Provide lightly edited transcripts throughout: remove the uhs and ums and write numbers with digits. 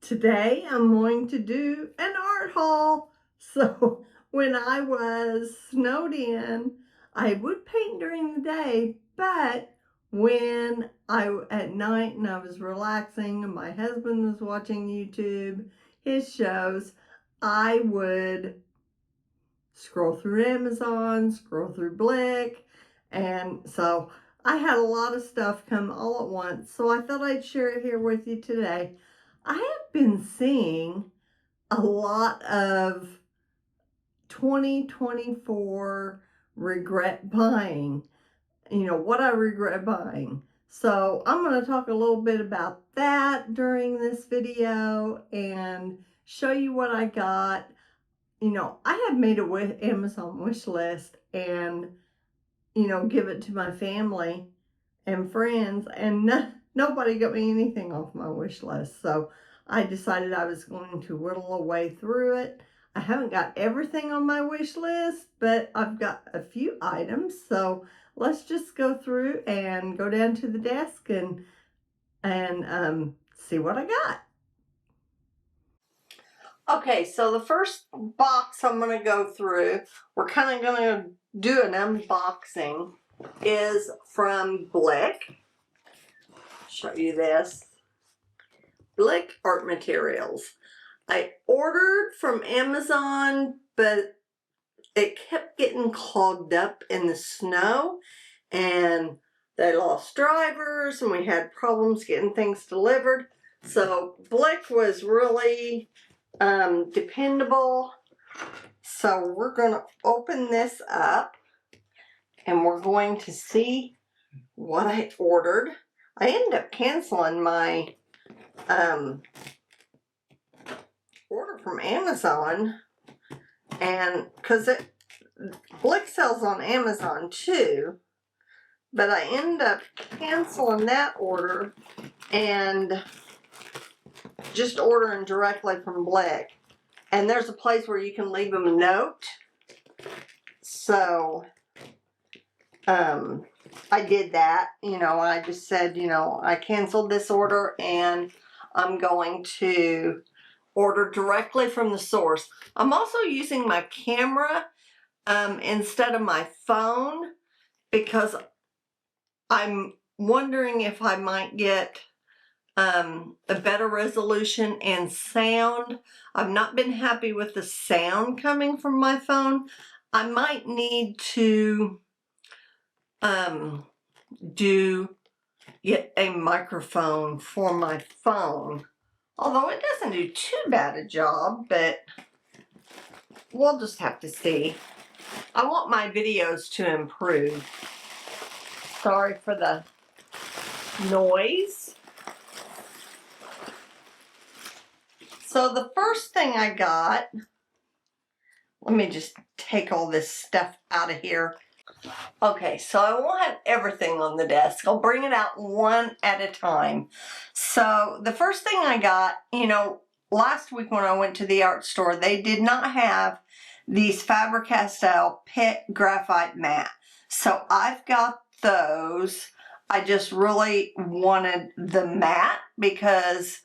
Today I'm going to do an art haul. So when I was snowed in, I would paint during the day, but when at night and I was relaxing and my husband was watching YouTube, his shows, I would scroll through Amazon, scroll through Blick, and so I had a lot of stuff come all at once, so I thought I'd share it here with you today. I have been seeing a lot of 2024 regret buying, what I regret buying. So I'm going to talk a little bit about that during this video and show you what I got. I have made a Amazon wish list and, give it to my family and friends, and nobody got me anything off my wish list. So I decided I was going to whittle away through it. I haven't got everything on my wish list, but I've got a few items. So let's just go through and go down to the desk and see what I got. Okay, so the first box I'm going to go through, we're kind of going to do an unboxing, is from Blick. Show you this. Blick art materials. I ordered from Amazon, but it kept getting clogged up in the snow, and they lost drivers, and we had problems getting things delivered. So Blick was really dependable. So we're going to open this up and we're going to see what I ordered. I ended up canceling my order from Amazon, and because Blick sells on Amazon too, but I ended up canceling that order and just ordering directly from Blick. And there's a place where you can leave them a note. So I did that. I just said, I canceled this order and I'm going to order directly from the source. I'm also using my camera instead of my phone because I'm wondering if I might get a better resolution and sound. I've not been happy with the sound coming from my phone. I might need to get a microphone for my phone, although it doesn't do too bad a job, but we'll just have to see. I want my videos to improve. Sorry for the noise. So the first thing I got, let me just take all this stuff out of here. Okay, so I won't have everything on the desk. I'll bring it out one at a time. So the first thing I got, last week when I went to the art store, they did not have these Faber-Castell Pet Graphite Matte. So I've got those. I just really wanted the matte because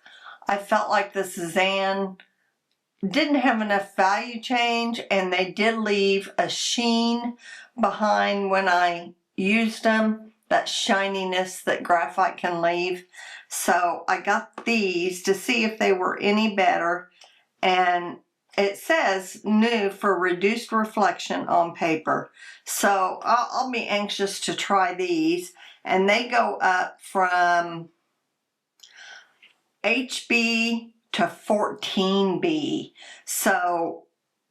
I felt like the Cezanne didn't have enough value change, and they did leave a sheen behind when I used them, that shininess that graphite can leave. So I got these to see if they were any better, and it says new for reduced reflection on paper. So I'll be anxious to try these, and they go up from HB to 14B. So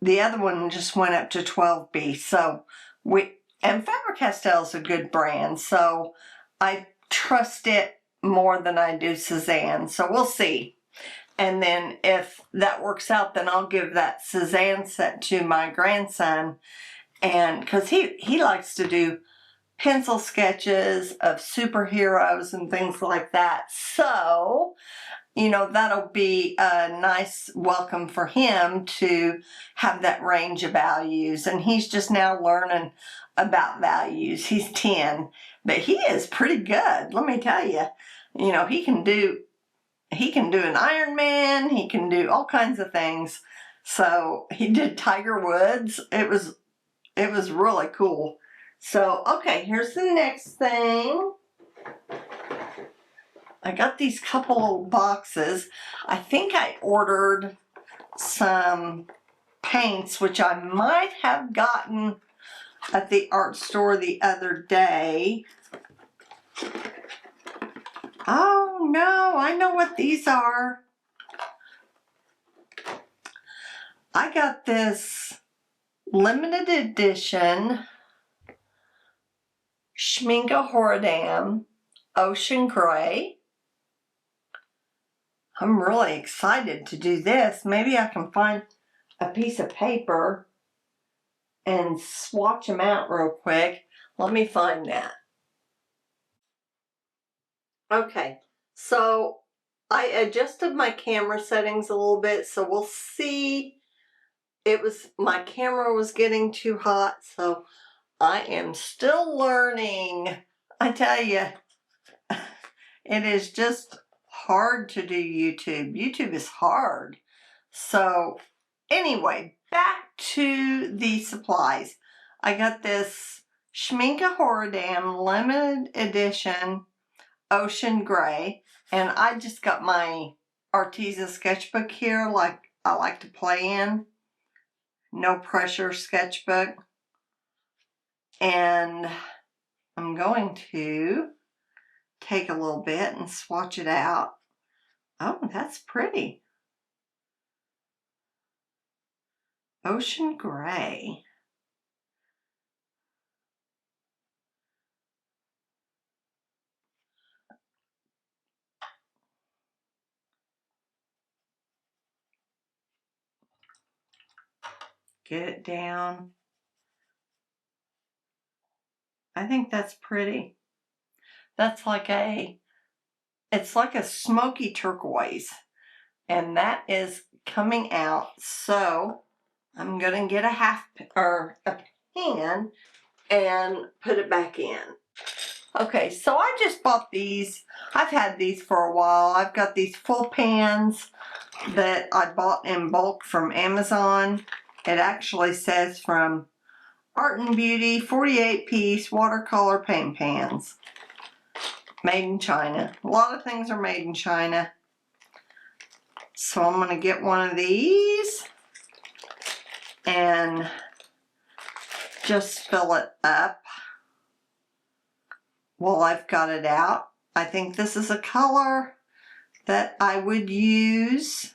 the other one just went up to 12B. So and Faber-Castell is a good brand, so I trust it more than I do Cezanne. So we'll see. And then if that works out, then I'll give that Cezanne set to my grandson, and because he likes to do pencil sketches of superheroes and things like that. So that'll be a nice welcome for him to have that range of values. And he's just now learning about values. He's 10, but he is pretty good. Let me tell you, he can do he can do an Iron Man, he can do all kinds of things. So he did Tiger Woods. It was really cool. So, okay, here's the next thing. I got these couple boxes. I think I ordered some paints, which I might have gotten at the art store the other day. Oh no, I know what these are. I got this limited edition Schminke Horadam Ocean Gray. I'm really excited to do this. Maybe I can find a piece of paper and swatch them out real quick. Let me find that. Okay, so I adjusted my camera settings a little bit, so we'll see. My camera was getting too hot, so I am still learning. I tell you, it is just hard to do YouTube. YouTube is hard. So anyway, back to the supplies. I got this Schminke Horadam limited edition Ocean Gray, and I just got my Arteza sketchbook here, like I like to play in. No pressure sketchbook. And I'm going to take a little bit and swatch it out. Oh, that's pretty. Ocean Gray. Get it down. I think that's pretty. That's it's like a smoky turquoise. And that is coming out. So I'm going to get a pan and put it back in. Okay, so I just bought these. I've had these for a while. I've got these full pans that I bought in bulk from Amazon. It actually says from Art and Beauty 48-piece watercolor paint pans. Made in China. A lot of things are made in China. So I'm going to get one of these and just fill it up while I've got it out. I think this is a color that I would use.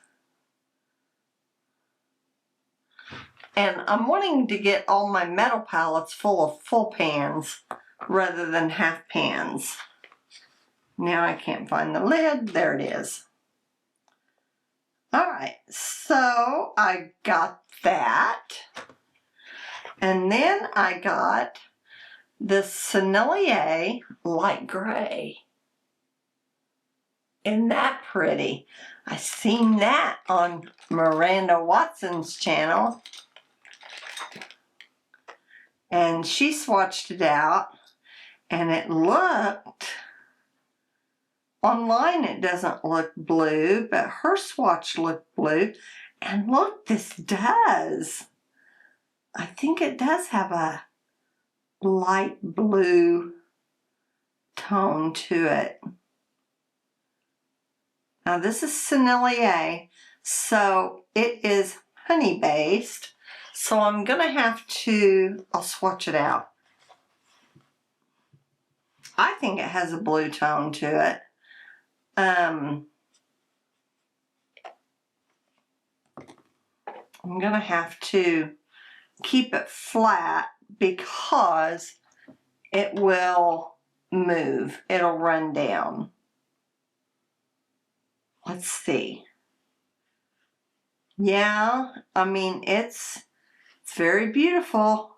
And I'm wanting to get all my metal palettes full of full pans rather than half pans. Now I can't find the lid. There it is. Alright, so I got that. And then I got the Sennelier light gray. Isn't that pretty? I seen that on Miranda Watson's channel. And she swatched it out, and it looked, online it doesn't look blue, but her swatch looked blue. And look, this does. I think it does have a light blue tone to it. Now this is Sennelier, so it is honey based. So I'm going to I'll swatch it out. I think it has a blue tone to it. I'm going to have to keep it flat because it will move. It'll run down. Let's see. Yeah, I mean, it's very beautiful.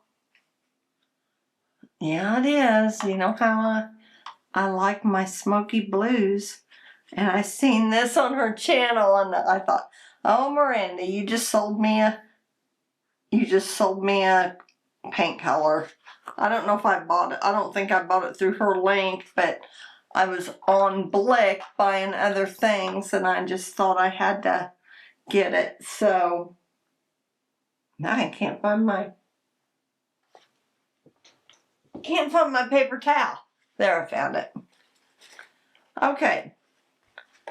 Yeah, it is. You know how I like my smoky blues. And I seen this on her channel and I thought, oh, Miranda, you just sold me a paint color. I don't know if I bought it. I don't think I bought it through her link, but I was on Blick buying other things, and I just thought I had to get it. So now I can't find my paper towel. There, I found it. Okay,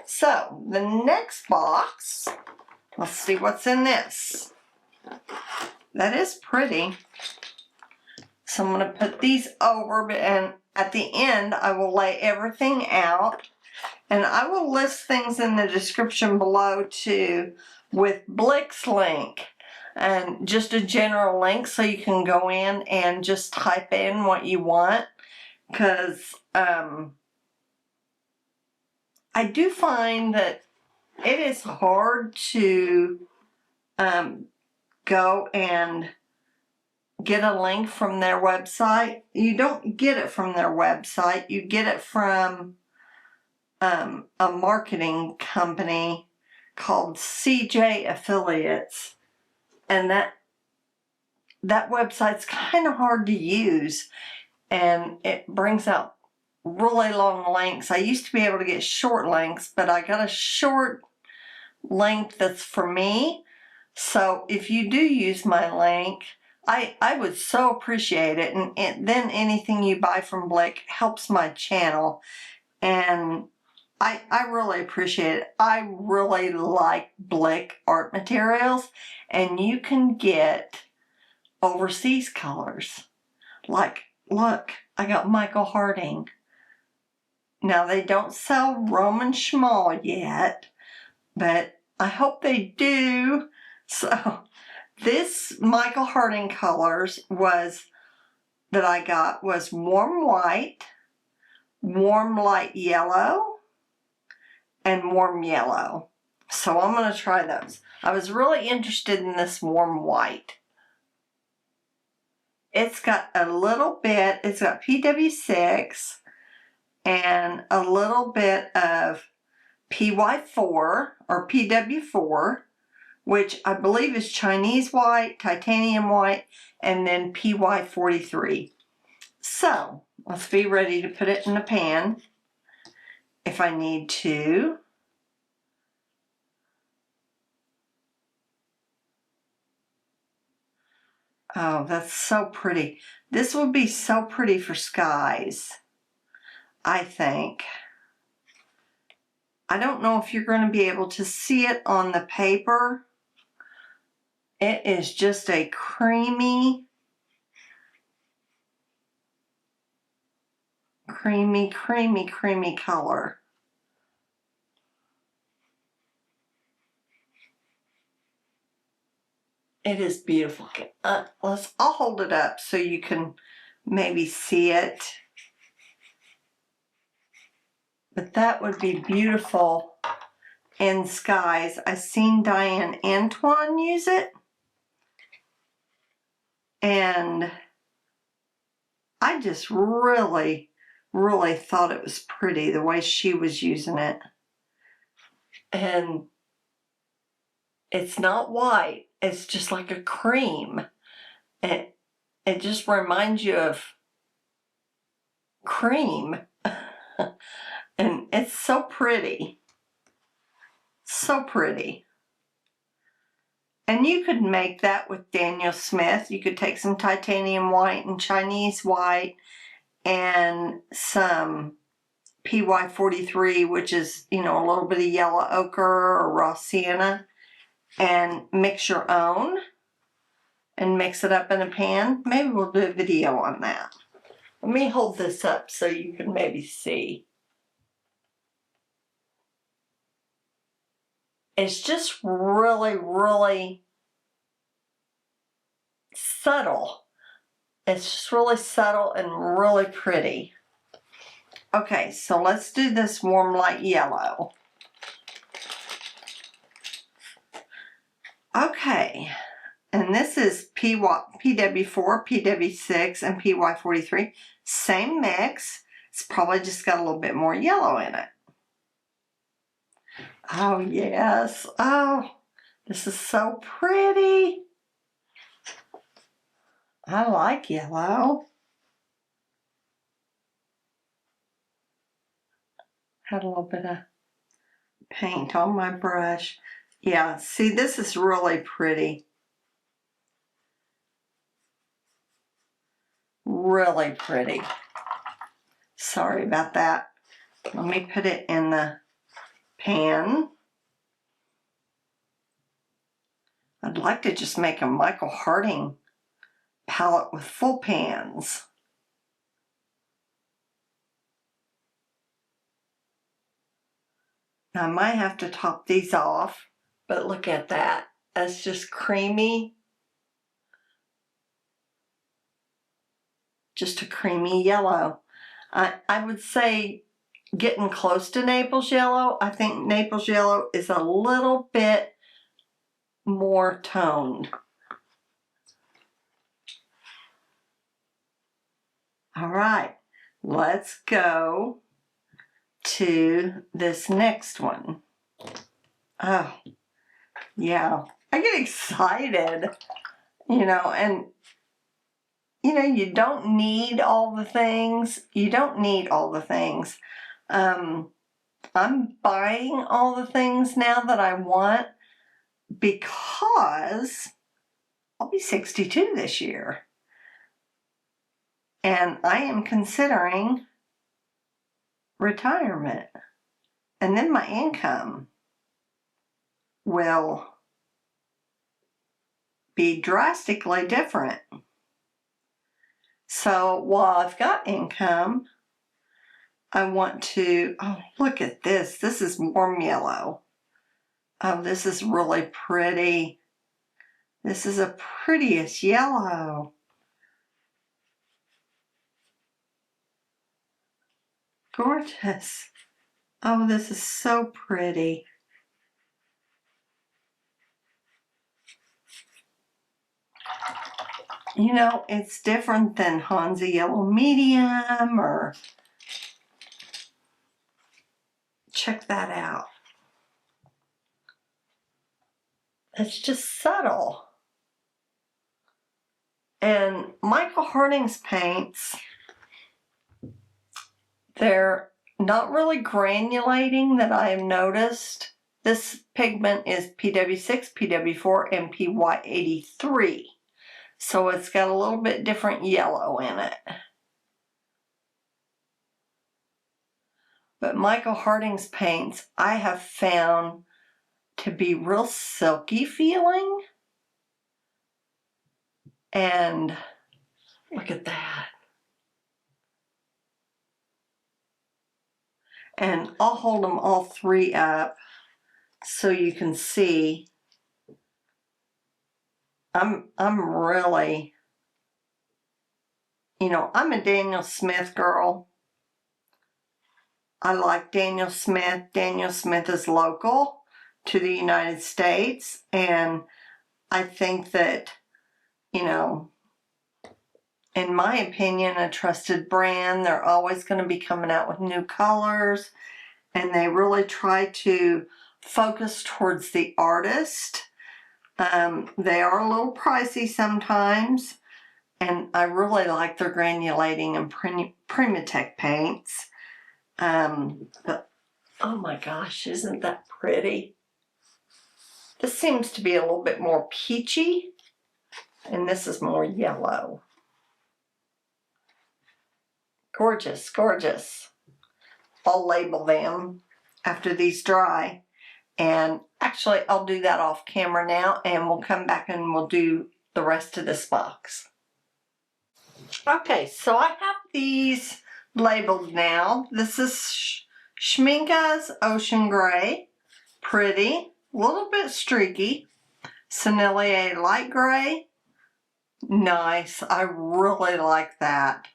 so the next box, let's see what's in this. That is pretty. So I'm going to put these over, and at the end I will lay everything out, and I will list things in the description below too with Blick's link, and just a general link so you can go in and just type in what you want, because I do find that it is hard to go and get a link from their website. You don't get it from their website. You get it from a marketing company called CJ Affiliates, and that website's kind of hard to use, and it brings out really long links. I used to be able to get short links, but I got a short link that's for me. So if you do use my link, I would so appreciate it, and then anything you buy from Blick helps my channel, and I really appreciate it. I really like Blick art materials, and you can get overseas colors. Like, look, I got Michael Harding. Now, they don't sell Roman Schmal yet, but I hope they do. So this Michael Harding colors that I got was warm white, warm light yellow, and warm yellow. So I'm going to try those. I was really interested in this warm white. It's got a little bit, it's got PW6 and a little bit of PY4 or PW4, which I believe is Chinese white, titanium white, and then PY43. So let's be ready to put it in the pan if I need to. Oh, that's so pretty. This would be so pretty for skies, I think. I don't know if you're going to be able to see it on the paper. It is just a creamy color. It is beautiful. I'll hold it up so you can maybe see it. But that would be beautiful in skies. I've seen Diane Antoine use it, and I just really thought it was pretty the way she was using it. And it's not white, it's just like a cream. It just reminds you of cream. And it's so pretty. So pretty. And you could make that with Daniel Smith. You could take some titanium white and Chinese white and some PY43, which is, a little bit of yellow ochre or raw sienna, and mix your own and mix it up in a pan. Maybe we'll do a video on that. Let me hold this up so you can maybe see. It's just really subtle. It's just really subtle and really pretty. Okay, so let's do this warm light yellow. Okay, and this is PW4, PW6, and PY43. Same mix. It's probably just got a little bit more yellow in it. Oh, yes. Oh, this is so pretty. I like yellow. had a little bit of paint on my brush. Yeah, see, this is really pretty. Really pretty. Sorry about that. Let me put it in the pan. I'd like to just make a Michael Harding palette with full pans. Now, I might have to top these off, but look at that. That's just creamy. Just a creamy yellow. I would say getting close to Naples yellow. I think Naples yellow is a little bit more toned. All right, let's go to this next one. Oh, yeah, I get excited, and you don't need all the things. You don't need all the things. I'm buying all the things now that I want because I'll be 62 this year. And I am considering retirement. And then my income will be drastically different. So while I've got income, I want to, oh, look at this. This is warm yellow. Oh, this is really pretty. This is the prettiest yellow. Gorgeous. Oh, this is so pretty. It's different than Hansa Yellow Medium or... Check that out. It's just subtle. And Michael Harding's paints, they're not really granulating that I have noticed. This pigment is PW6, PW4, and PY83. So it's got a little bit different yellow in it. But Michael Harding's paints I have found to be real silky feeling. And look at that. And I'll hold them all three up so you can see. I'm really, I'm a Daniel Smith girl. I like Daniel Smith. Daniel Smith is local to the United States, and I think that, in my opinion, a trusted brand. They're always going to be coming out with new colors, and they really try to focus towards the artist. They are a little pricey sometimes, and I really like their granulating and Primatech paints. But oh my gosh, isn't that pretty? This seems to be a little bit more peachy, and this is more yellow. Gorgeous, gorgeous. I'll label them after these dry. And actually, I'll do that off camera now, and we'll come back and we'll do the rest of this box. Okay, so I have these labeled now. This is Schmincke's Ocean Gray. Pretty. A little bit streaky. Sennelier Light Gray. Nice. I really like that.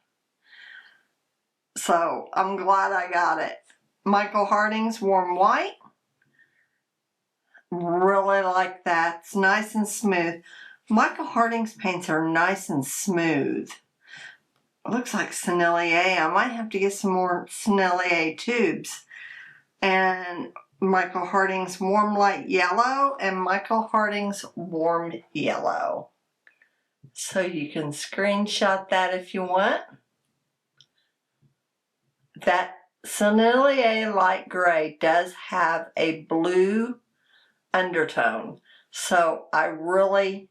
So, I'm glad I got it. Michael Harding's Warm White. Really like that. It's nice and smooth. Michael Harding's paints are nice and smooth. It looks like Sennelier. I might have to get some more Sennelier tubes. And Michael Harding's Warm Light Yellow and Michael Harding's Warm Yellow. So you can screenshot that if you want. That Sennelier Light Gray does have a blue undertone. So I really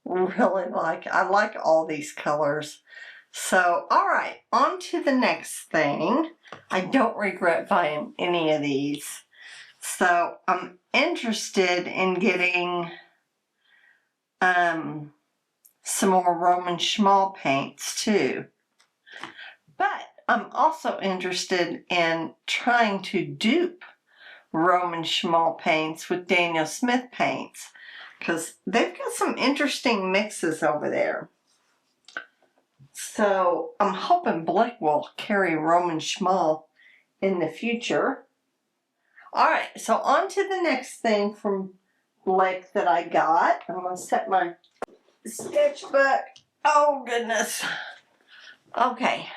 like all these colors. So, all right, on to the next thing. I don't regret buying any of these. So I'm interested in getting some more Roman Schmal paints too. But I'm also interested in trying to dupe Roman Schmal paints with Daniel Smith paints, because they've got some interesting mixes over there. So I'm hoping Blick will carry Roman Schmal in the future. All right, so on to the next thing from Blick that I got. I'm going to set my sketchbook. Oh, goodness. Okay,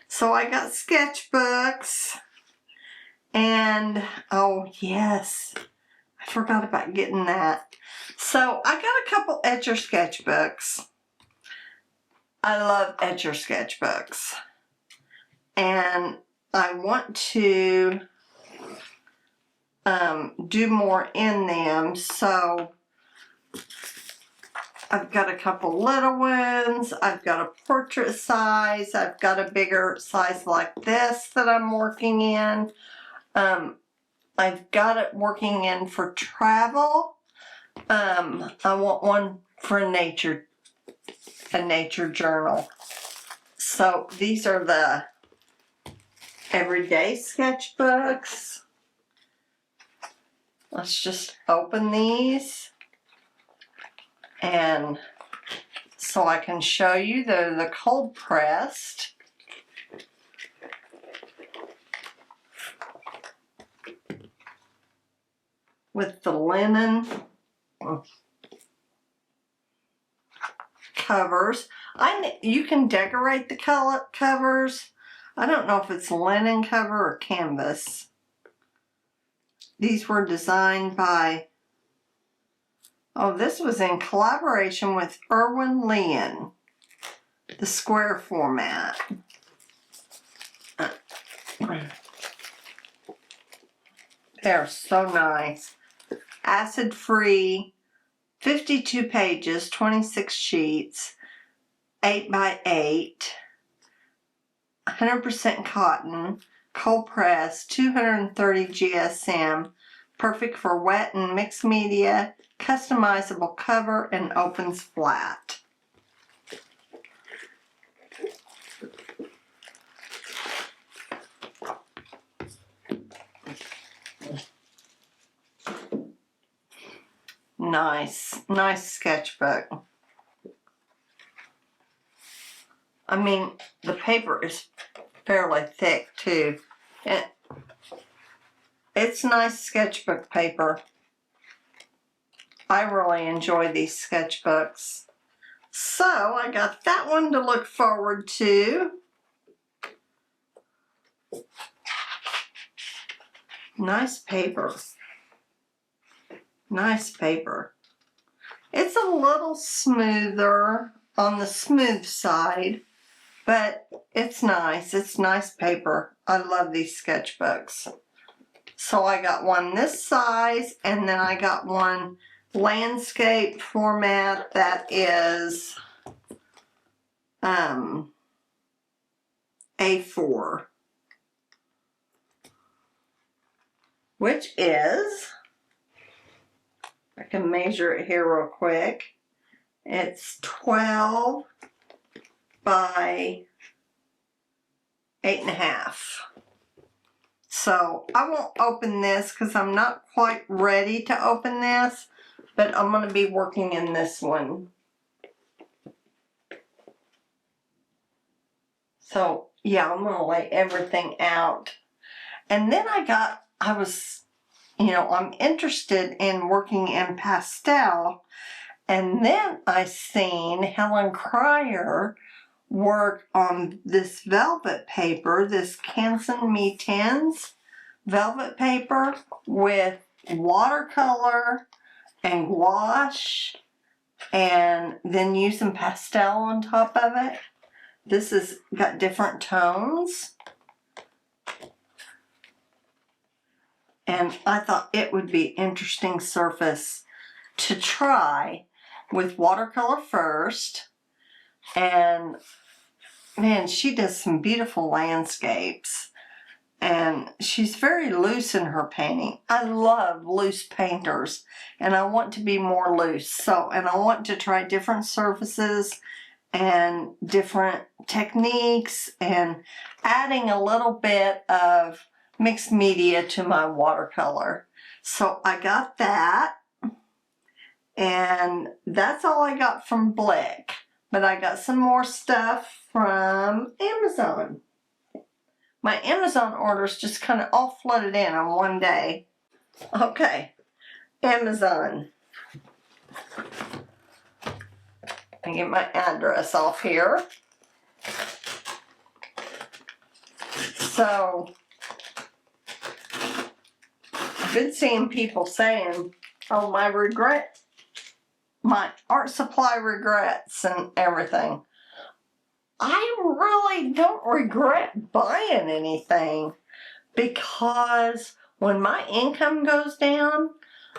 so I got sketchbooks. And, oh, yes, I forgot about getting that. So I got a couple Etcher sketchbooks. I love Etcher sketchbooks. And I want to do more in them. So I've got a couple little ones. I've got a portrait size. I've got a bigger size like this that I'm working in. I've got it working in for travel. I want one for a nature journal. So these are the everyday sketchbooks. Let's just open these, and so I can show you they're the cold pressed. With the linen covers. You can decorate the covers. I don't know if it's linen cover or canvas. These were designed by, oh, this was in collaboration with Irwin Leon, the square format. They're so nice. Acid-free, 52 pages, 26 sheets, 8 by 8, 100% cotton, cold press, 230 GSM, perfect for wet and mixed media, customizable cover, and opens flat. Nice sketchbook. I mean, the paper is fairly thick too. It's nice sketchbook paper. I really enjoy these sketchbooks. So I got that one to look forward to. Nice paper. Nice paper. It's a little smoother on the smooth side, but it's nice. It's nice paper. I love these sketchbooks. So I got one this size, and then I got one landscape format that is A4, which is, I can measure it here real quick. It's 12 by 8.5. So I won't open this because I'm not quite ready to open this, but I'm going to be working in this one. So yeah, I'm going to lay everything out. And then I'm interested in working in pastel. And then I seen Helen Cryer work on this velvet paper, this Canson Me 10s velvet paper with watercolor and gouache, and then use some pastel on top of it. This has got different tones. And I thought it would be interesting surface to try with watercolor first. And man, she does some beautiful landscapes. And she's very loose in her painting. I love loose painters, and I want to be more loose. So, and I want to try different surfaces and different techniques and adding a little bit of mixed media to my watercolor. So I got that, and that's all I got from Blick. But I got some more stuff from Amazon. My Amazon orders just kind of all flooded in on one day. Okay, Amazon. I get my address off here. So, I've been seeing people saying, oh, my art supply regrets and everything. I really don't regret buying anything, because when my income goes down,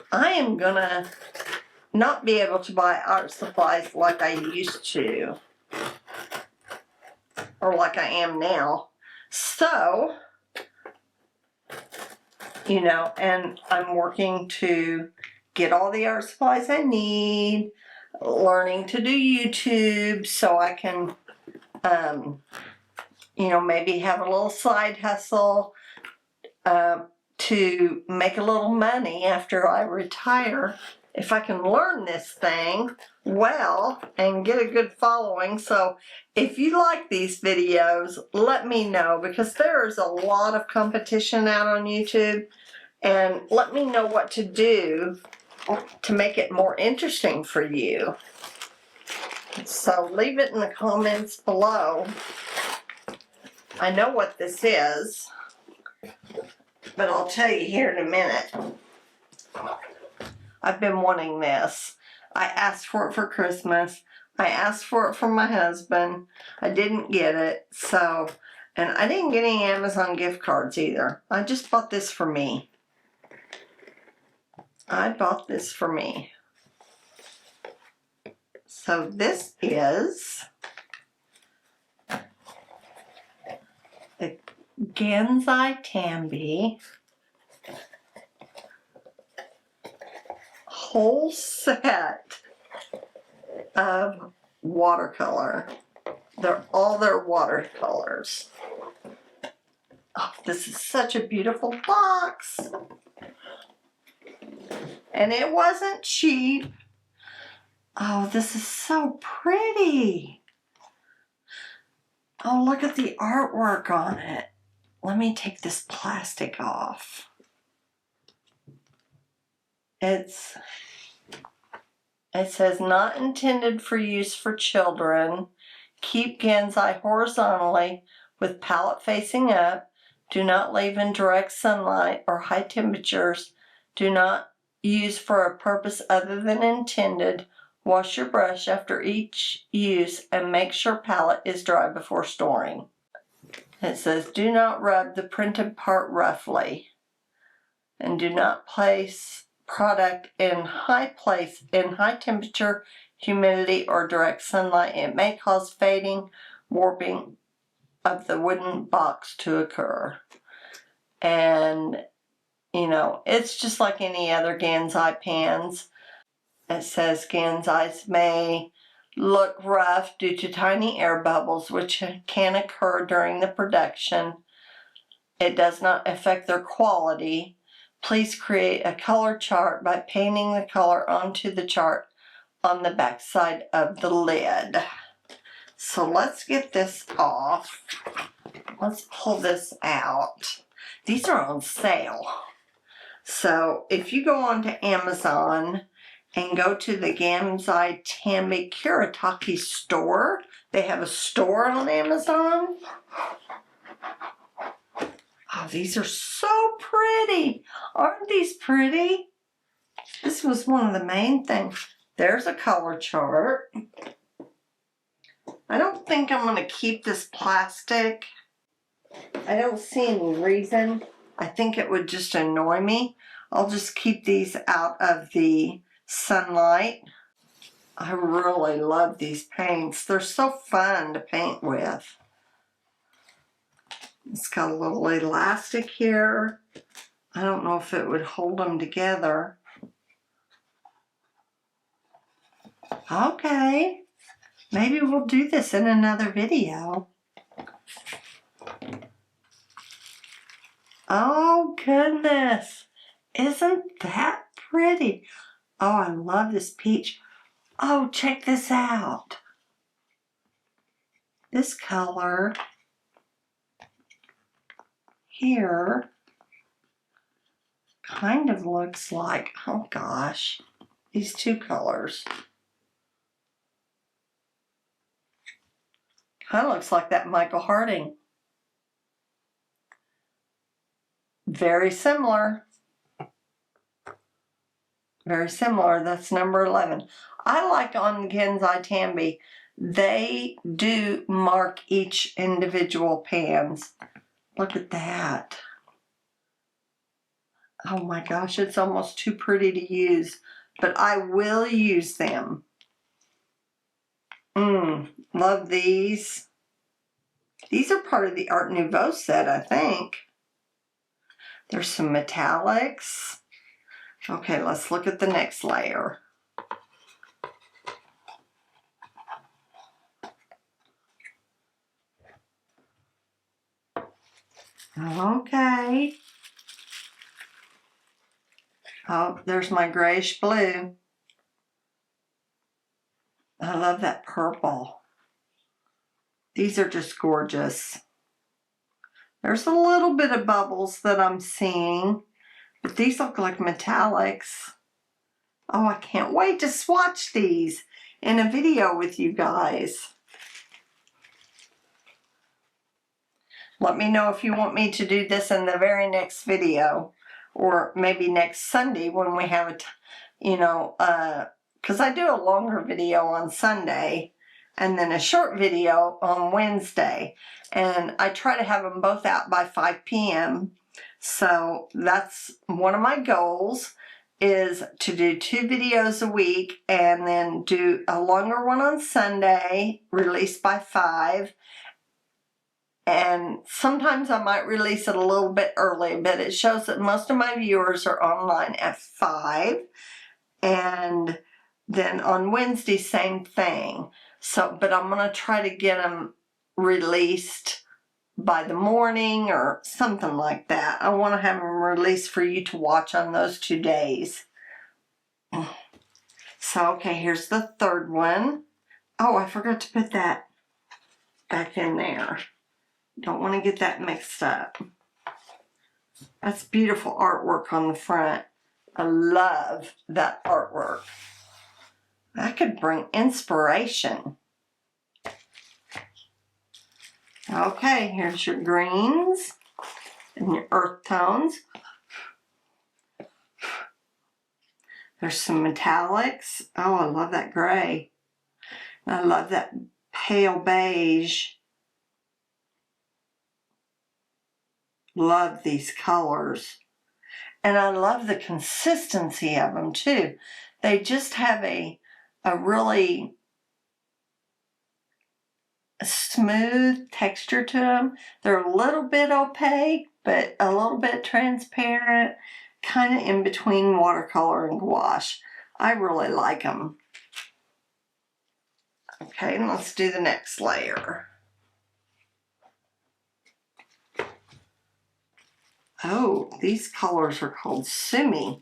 I am gonna not be able to buy art supplies like I used to, or like I am now. So, you know, and I'm working to get all the art supplies I need, learning to do YouTube so I can you know, maybe have a little side hustle to make a little money after I retire. If I can learn this thing well and get a good following. So if you like these videos, let me know, because there is a lot of competition out on YouTube, and let me know what to do to make it more interesting for you. So leave it in the comments below. I know what this is, but I'll tell you here in a minute. I've been wanting this. I asked for it for Christmas. I asked for it from my husband. I didn't get it. So, and I didn't get any Amazon gift cards either. I just bought this for me. I bought this for me. So this is the Gansai Tambi whole set of watercolor. They're all their watercolors. Oh, this is such a beautiful box. And it wasn't cheap. Oh, this is so pretty. Oh, look at the artwork on it. Let me take this plastic off. It says, not intended for use for children. Keep Gansai horizontally with palette facing up. Do not leave in direct sunlight or high temperatures. Do not use for a purpose other than intended. Wash your brush after each use and make sure palette is dry before storing. It says, do not rub the printed part roughly, and do not place product in high temperature, humidity, or direct sunlight. It may cause fading, warping of the wooden box to occur. And, you know, it's just like any other Gansai pans. It says Gansais may look rough due to tiny air bubbles which can occur during the production. It does not affect their quality. Please create a color chart by painting the color onto the chart on the back side of the lid. So let's get this off. Let's pull this out. These are on sale. So if you go on to Amazon and go to the Gansai Tambi Kuretake store, they have a store on Amazon. Oh, these are so pretty. Aren't these pretty? This was one of the main things. There's a color chart. I don't think I'm going to keep this plastic. I don't see any reason I think it would just annoy me. I'll just keep these out of the sunlight. I really love these paints. They're so fun to paint with. It's got a little elastic here. I don't know if it would hold them together. Okay, maybe we'll do this in another video. Oh goodness, isn't that pretty? Oh, I love this peach. Oh, check this out. This color here kind of looks like, oh gosh, these two colors. Kind of looks like that Michael Harding. Very similar. Very similar. That's number 11. I like on Genzai Tambi, they do mark each individual pans. Look at that. Oh my gosh, it's almost too pretty to use, but I will use them. Love these. These are part of the Art Nouveau set, I think. There's some metallics. Okay, let's look at the next layer. Okay. Oh, there's my grayish blue. I love that purple. These are just gorgeous. There's a little bit of bubbles that I'm seeing, but these look like metallics. Oh, I can't wait to swatch these in a video with you guys. Let me know if you want me to do this in the very next video, or maybe next Sunday when we have a, because I do a longer video on Sunday and then a short video on Wednesday. And I try to have them both out by 5 p.m. So that's one of my goals, is to do 2 videos a week and then do a longer one on Sunday, released by 5. And sometimes I might release it a little bit early, but it shows that most of my viewers are online at 5. And then on Wednesday, same thing. So, but I'm going to try to get them released by the morning or something like that. I want to have them released for you to watch on those 2 days. So, okay, here's the third one. Oh, I forgot to put that back in there. Don't want to get that mixed up. That's beautiful artwork on the front. I love that artwork. That could bring inspiration. Okay, here's your greens and your earth tones. There's some metallics. Oh, I love that gray. I love that pale beige. Love these colors. And I love the consistency of them too. They just have a really smooth texture to them. They're a little bit opaque, but a little bit transparent, kind of in between watercolor and gouache. I really like them. Okay, and let's do the next layer. Oh, these colors are called Sumi.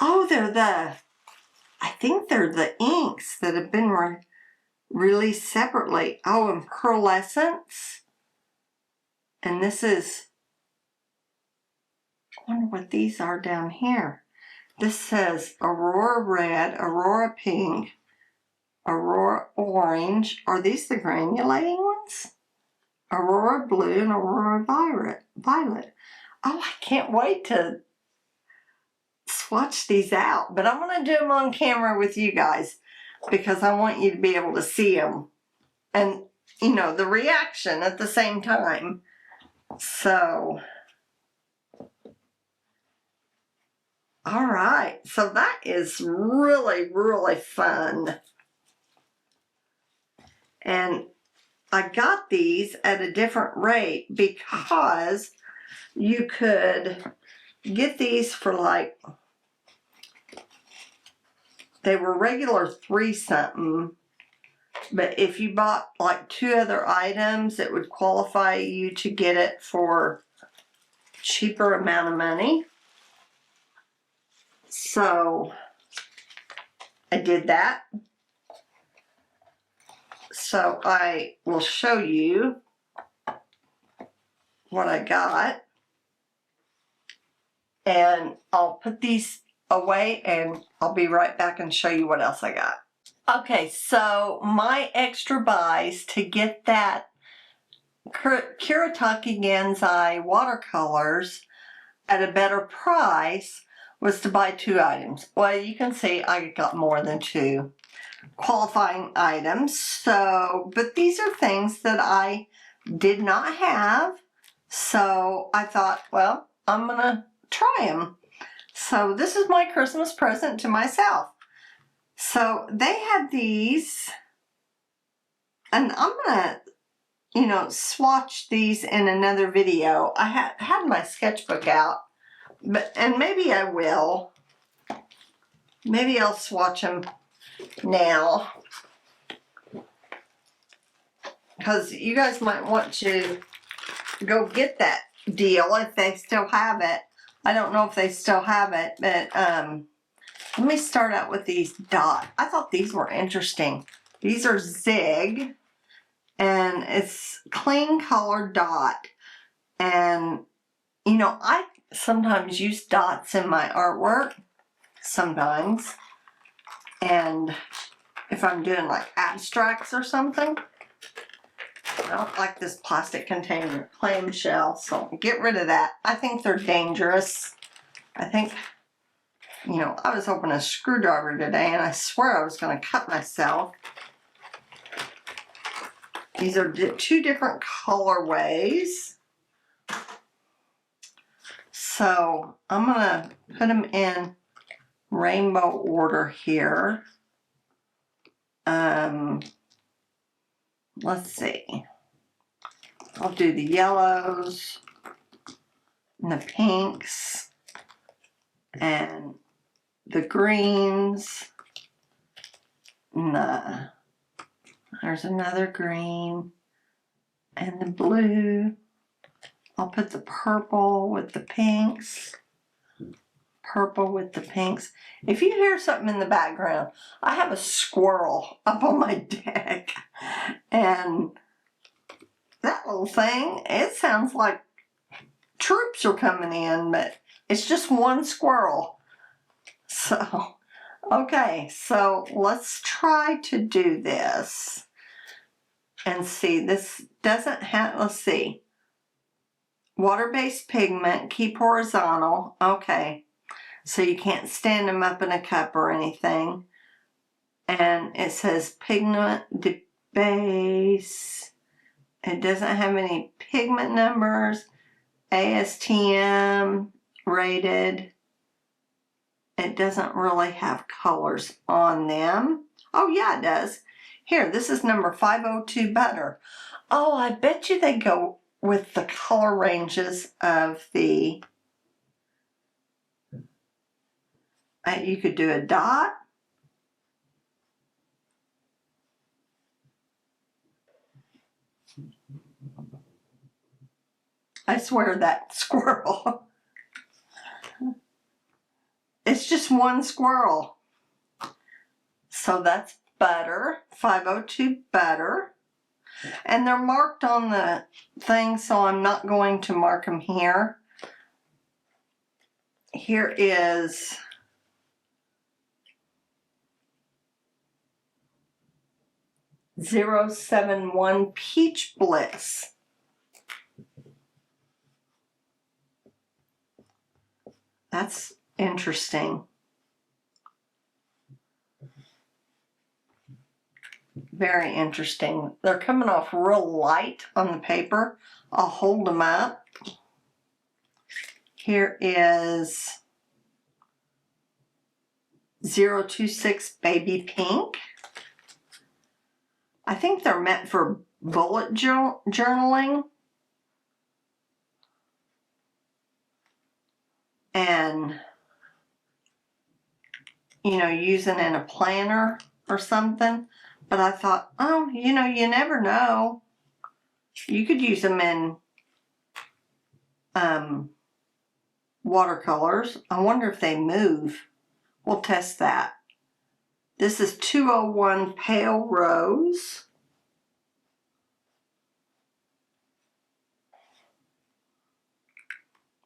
Oh, I think they're the inks that have been released separately. Oh, and Pearlescence. And this is, I wonder what these are down here. This says Aurora Red, Aurora Pink, Aurora Orange. Are these the granulating ones? Aurora Blue and Aurora Violet. Oh, I can't wait to swatch these out. But I'm going to do them on camera with you guys because I want you to be able to see them. And you know, the reaction at the same time. So, all right. So that is really, really fun. And I got these at a different rate because you could get these for like, they were regular $3 something, but if you bought like 2 other items, it would qualify you to get it for cheaper amount of money. So I did that. So I will show you what I got. And I'll put these away and I'll be right back and show you what else I got. Okay, so my extra buys to get that Kuretake Genzai watercolors at a better price was to buy 2 items. Well, you can see I got more than 2 qualifying items. So, but these are things that I did not have. So I thought, well, I'm gonna try them. So this is my Christmas present to myself. So they had these, and I'm gonna, you know, swatch these in another video. I had my sketchbook out, and maybe I will. Maybe I'll swatch them now, because you guys might want to go get that deal if they still have it. I don't know if they still have it, but let me start out with these dot. I thought these were interesting. These are Zig, and it's clean color dot. And, you know, I sometimes use dots in my artwork, sometimes. And if I'm doing like abstracts or something, I don't like this plastic container, clamshell, so get rid of that. I think they're dangerous. I think, you know, I was opening a screwdriver today and I swear I was going to cut myself. These are 2 different colorways. So I'm going to put them in rainbow order here. Let's see. I'll do the yellows and the pinks and the greens and there's another green and the blue. I'll put the purple with the pinks. Purple with the pinks. If you hear something in the background, I have a squirrel up on my deck, and that little thing, it sounds like troops are coming in, but it's just one squirrel. So, okay, so let's try to do this and see. This doesn't have, let's see. Water-based pigment, keep horizontal. Okay, so you can't stand them up in a cup or anything. And it says pigment base. It doesn't have any pigment numbers. ASTM rated. It doesn't really have colors on them. Oh yeah, it does. Here, this is number 502 butter. Oh, I bet you they go with the color ranges of the, you could do a dot. I swear that squirrel. It's just one squirrel. So that's butter, 502 butter. And they're marked on the thing, so I'm not going to mark them here. Here is .071 Peach Bliss. That's interesting. Very interesting. They're coming off real light on the paper. I'll hold them up. Here is 026 Baby Pink. I think they're meant for bullet journaling. And, you know, using in a planner or something. But I thought, oh, you know, you never know. You could use them in watercolors. I wonder if they move. We'll test that. This is 201 Pale Rose.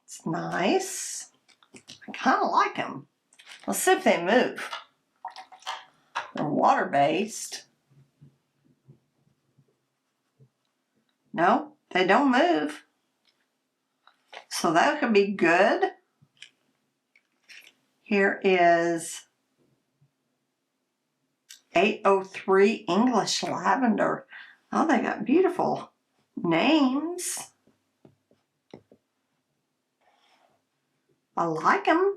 It's nice. I kind of like them. Let's see if they move. They're water-based. No, they don't move. So that could be good. Here is 803 English Lavender. Oh, they got beautiful names. I like them.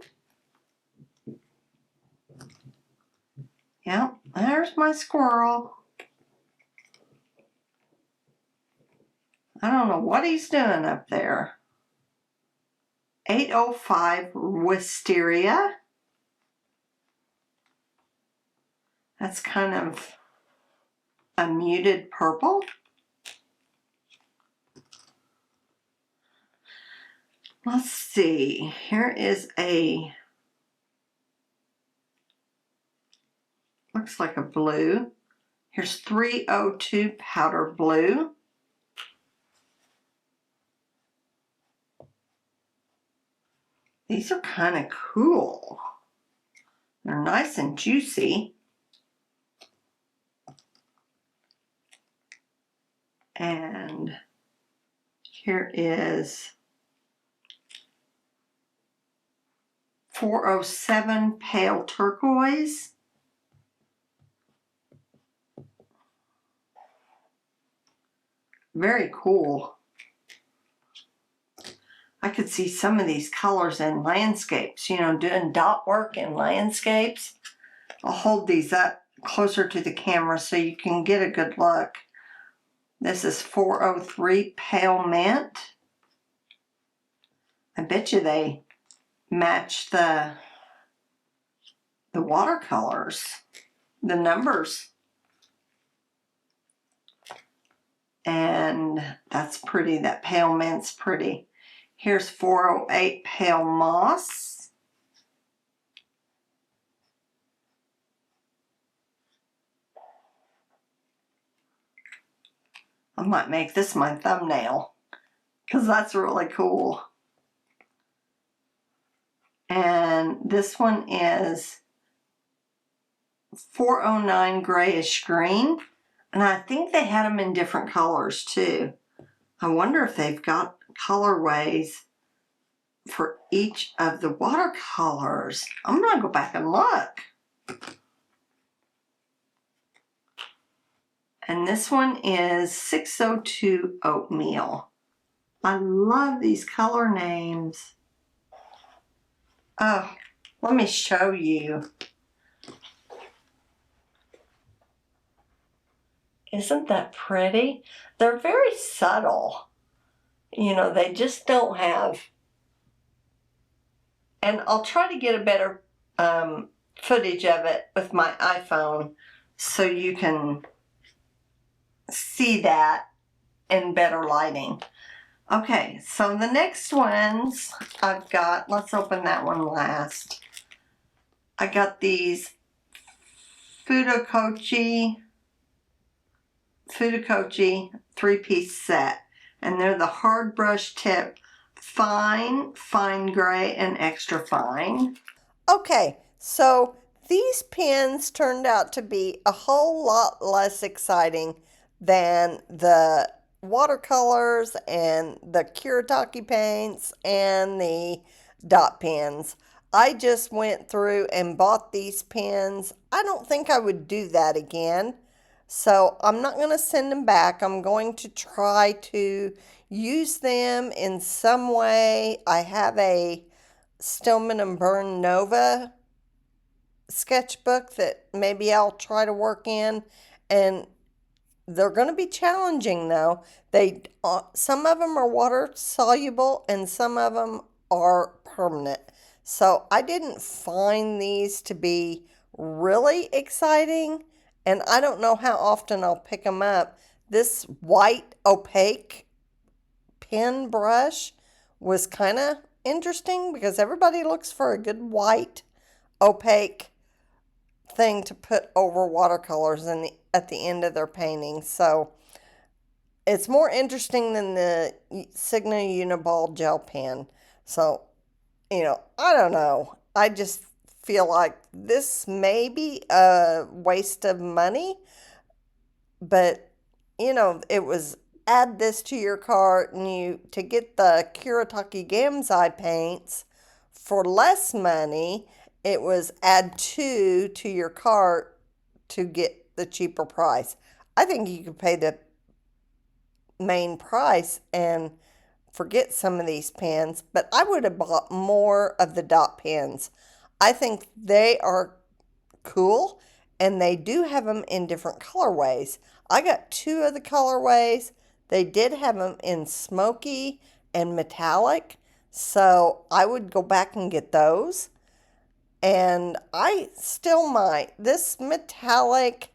Yep, there's my squirrel. I don't know what he's doing up there. 805 Wisteria. That's kind of a muted purple. Let's see. Here is a, looks like a blue. Here's 302 Powder Blue. These are kind of cool. They're nice and juicy. And here is 407 Pale Turquoise. Very cool. I could see some of these colors in landscapes, you know, doing dot work in landscapes. I'll hold these up closer to the camera so you can get a good look. This is 403 Pale Mint. I bet you they match the watercolors, the numbers. And that's pretty, that pale mint's pretty. Here's 408 Pale Moss. I might make this my thumbnail because that's really cool. And this one is 409 Grayish Green. And I think they had them in different colors too. I wonder if they've got colorways for each of the watercolors. I'm going to go back and look. And this one is 602 Oatmeal. I love these color names. Oh, let me show you. Isn't that pretty? They're very subtle. You know, they just don't have. And I'll try to get a better footage of it with my iPhone so you can see that in better lighting. Okay, so the next ones I've got, let's open that one last. I got these Futakochi 3-piece set, and they're the hard brush tip, fine, fine gray, and extra fine. Okay, so these pens turned out to be a whole lot less exciting than the watercolors and the Kuretake paints and the dot pens. I just went through and bought these pens. I don't think I would do that again. So I'm not going to send them back. I'm going to try to use them in some way. I have a Stillman and Burn Nova sketchbook that maybe I'll try to work in, and they're going to be challenging though. They some of them are water soluble and some of them are permanent. So I didn't find these to be really exciting, and I don't know how often I'll pick them up. This white opaque pen brush was kind of interesting because everybody looks for a good white opaque thing to put over watercolors at the end of their paintings. So it's more interesting than the Sigma Uniball gel pen. So, I don't know. I just feel like this may be a waste of money, but it was add this to your cart, and to get the Kuretake Gamzai paints for less money, it was add two to your cart to get the cheaper price. I think you could pay the main price and forget some of these pens, but I would have bought more of the dot pens. I think they are cool, and they do have them in different colorways. I got two of the colorways. They did have them in smoky and metallic, so I would go back and get those. And I still might. This metallic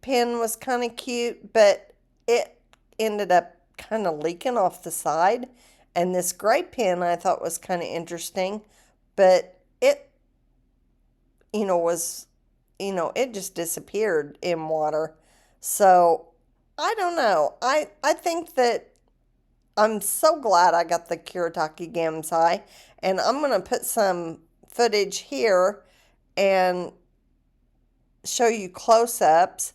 pen was kind of cute, but it ended up kind of leaking off the side. And this gray pen I thought was kind of interesting, but it, was, it just disappeared in water. So I don't know. I think that I'm so glad I got the Kuretake Gamzai, and I'm going to put some footage here and show you close-ups.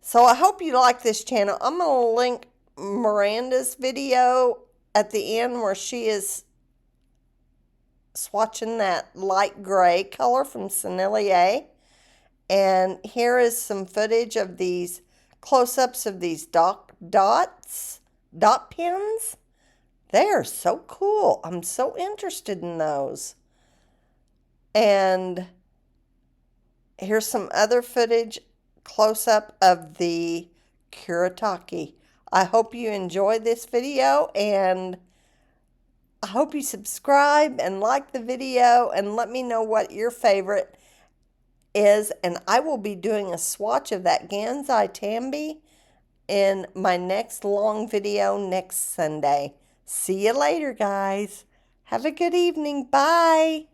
So I hope you like this channel. I'm going to link Miranda's video at the end where she is swatching that light gray color from Sennelier. And here is some footage of these close-ups of these dot pens. They are so cool. I'm so interested in those. And here's some other footage close-up of the Kuretake. I hope you enjoyed this video, and I hope you subscribe and like the video and let me know what your favorite is, and I will be doing a swatch of that Gamzai Tambi in my next long video next Sunday. See you later, guys. Have a good evening. Bye.